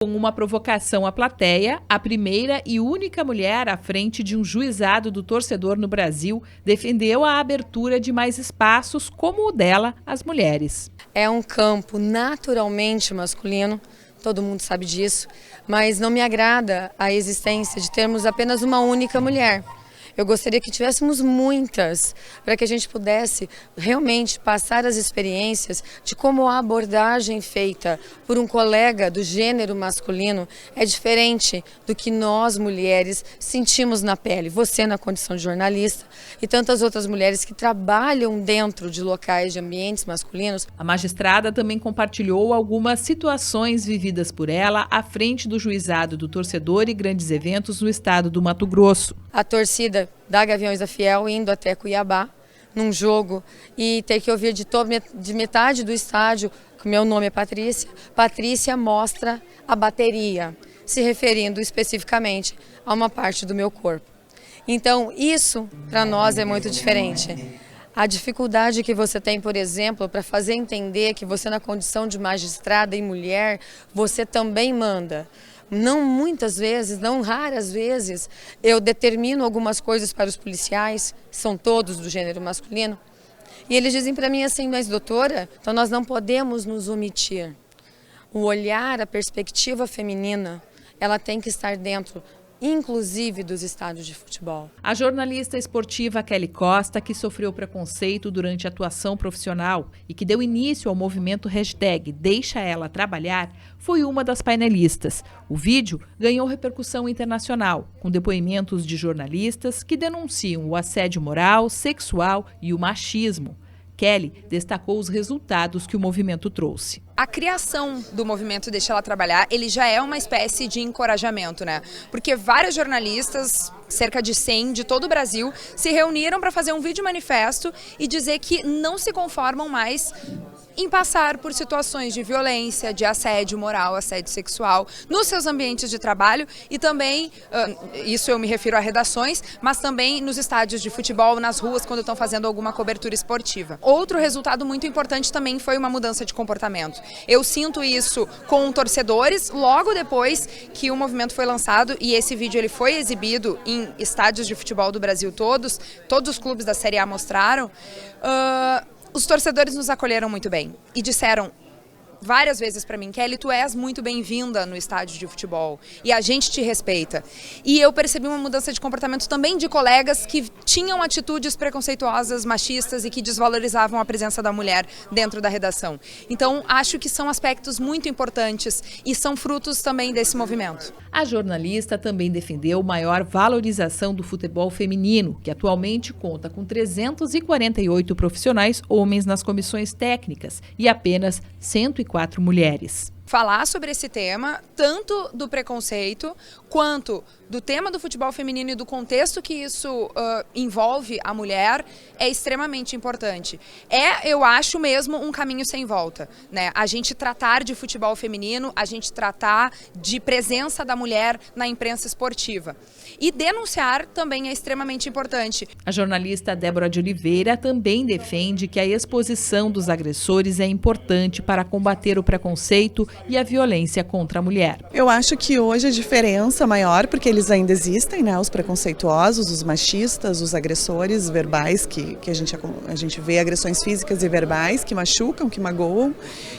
Com uma provocação à plateia, a primeira e única mulher à frente de um juizado do torcedor no Brasil defendeu a abertura de mais espaços como o dela às mulheres. É um campo naturalmente masculino, todo mundo sabe disso, mas não me agrada a existência de termos apenas uma única mulher. Eu gostaria que tivéssemos muitas, para que a gente pudesse realmente passar as experiências de como a abordagem feita por um colega do gênero masculino é diferente do que nós, mulheres, sentimos na pele. Você na condição de jornalista e tantas outras mulheres que trabalham dentro de locais, de ambientes masculinos. A magistrada também compartilhou algumas situações vividas por ela à frente do juizado do torcedor e grandes eventos no estado do Mato Grosso. A torcida da Gaviões da Fiel indo até Cuiabá num jogo e ter que ouvir de metade do estádio que meu nome é Patrícia. Patrícia mostra a bateria, se referindo especificamente a uma parte do meu corpo. Então isso para nós é muito diferente. A dificuldade que você tem, por exemplo, para fazer entender que você na condição de magistrada e mulher, você também manda. Não muitas vezes, não raras vezes, eu determino algumas coisas para os policiais, são todos do gênero masculino, e eles dizem para mim assim, mas doutora, então nós não podemos nos omitir. O olhar, a perspectiva feminina, ela tem que estar dentro, inclusive dos estádios de futebol. A jornalista esportiva Kelly Costa, que sofreu preconceito durante a atuação profissional e que deu início ao movimento Deixa Ela Trabalhar, foi uma das painelistas. O vídeo ganhou repercussão internacional, com depoimentos de jornalistas que denunciam o assédio moral, sexual e o machismo. Kelly destacou os resultados que o movimento trouxe. A criação do movimento Deixa Ela Trabalhar, ele já é uma espécie de encorajamento, né? Porque vários jornalistas, cerca de 100 de todo o Brasil, se reuniram para fazer um vídeo manifesto e dizer que não se conformam mais em passar por situações de violência, de assédio moral, assédio sexual nos seus ambientes de trabalho e também, isso eu me refiro a redações, mas também nos estádios de futebol, nas ruas, quando estão fazendo alguma cobertura esportiva. Outro resultado muito importante também foi uma mudança de comportamento. Eu sinto isso com torcedores logo depois que o movimento foi lançado e esse vídeo ele foi exibido em estádios de futebol do Brasil todos os clubes da Série A mostraram. Os torcedores nos acolheram muito bem e disseram várias vezes para mim, Kelly, tu és muito bem-vinda no estádio de futebol e a gente te respeita. E eu percebi uma mudança de comportamento também de colegas que tinham atitudes preconceituosas, machistas e que desvalorizavam a presença da mulher dentro da redação. Então, acho que são aspectos muito importantes e são frutos também desse movimento. A jornalista também defendeu maior valorização do futebol feminino, que atualmente conta com 348 profissionais homens nas comissões técnicas e apenas 104 mulheres. Falar sobre esse tema, tanto do preconceito, quanto do tema do futebol feminino e do contexto que isso envolve a mulher, é extremamente importante. Eu acho mesmo, um caminho sem volta, né? A gente tratar de futebol feminino, a gente tratar de presença da mulher na imprensa esportiva. E denunciar também é extremamente importante. A jornalista Débora de Oliveira também defende que a exposição dos agressores é importante para combater o preconceito e a violência contra a mulher. Eu acho que hoje a diferença maior, porque eles ainda existem, né, os preconceituosos, os machistas, os agressores verbais, que a gente vê agressões físicas e verbais que machucam, que magoam,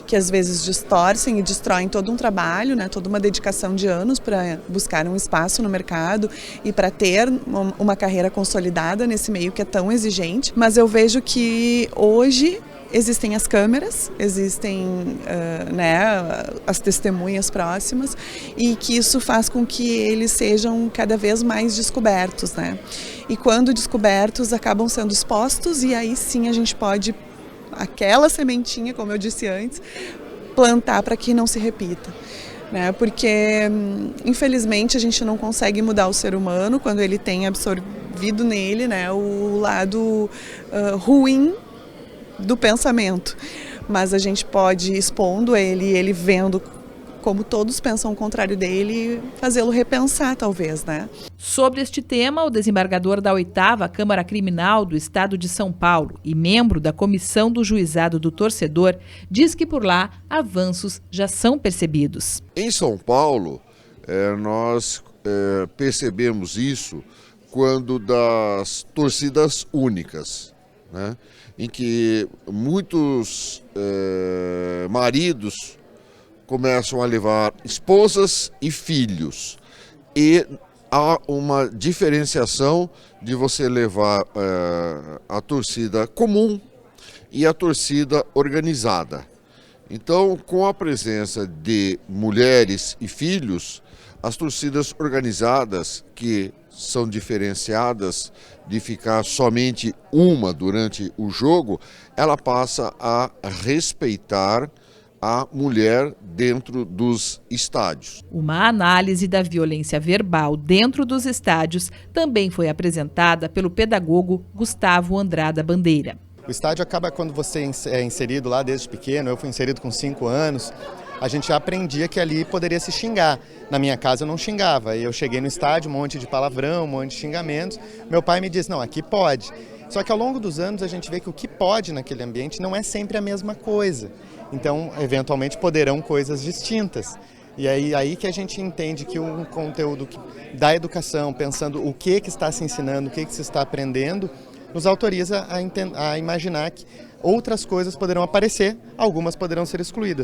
que às vezes distorcem e destroem todo um trabalho, né, toda uma dedicação de anos para buscar um espaço no mercado e para ter uma carreira consolidada nesse meio que é tão exigente. Mas eu vejo que hoje existem as câmeras, existem as testemunhas próximas e que isso faz com que eles sejam cada vez mais descobertos, né? E quando descobertos, acabam sendo expostos e aí sim a gente pode, aquela sementinha, como eu disse antes, plantar para que não se repita. Né? Porque, infelizmente, a gente não consegue mudar o ser humano quando ele tem absorvido nele, né, o lado ruim do pensamento, mas a gente pode ir expondo ele vendo como todos pensam o contrário dele, fazê-lo repensar talvez, né? Sobre este tema, o desembargador da 8ª Câmara Criminal do Estado de São Paulo e membro da Comissão do Juizado do Torcedor diz que por lá avanços já são percebidos. Em São Paulo, nós percebemos isso quando das torcidas únicas, né? Em que muitos maridos começam a levar esposas e filhos, e há uma diferenciação de você levar a torcida comum e a torcida organizada. Então, com a presença de mulheres e filhos, as torcidas organizadas, que são diferenciadas de ficar somente uma durante o jogo, ela passa a respeitar a mulher dentro dos estádios. Uma análise da violência verbal dentro dos estádios também foi apresentada pelo pedagogo Gustavo Andrada Bandeira. O estádio acaba quando você é inserido lá desde pequeno. Eu fui inserido com 5 anos. A gente já aprendia que ali poderia se xingar. Na minha casa eu não xingava. Eu cheguei no estádio, um monte de palavrão, um monte de xingamentos. Meu pai me disse, não, aqui pode. Só que ao longo dos anos a gente vê que o que pode naquele ambiente não é sempre a mesma coisa. Então, eventualmente, poderão coisas distintas. E aí que a gente entende que um conteúdo da educação, pensando o que está se ensinando, o que se está aprendendo, nos autoriza a imaginar que outras coisas poderão aparecer, algumas poderão ser excluídas.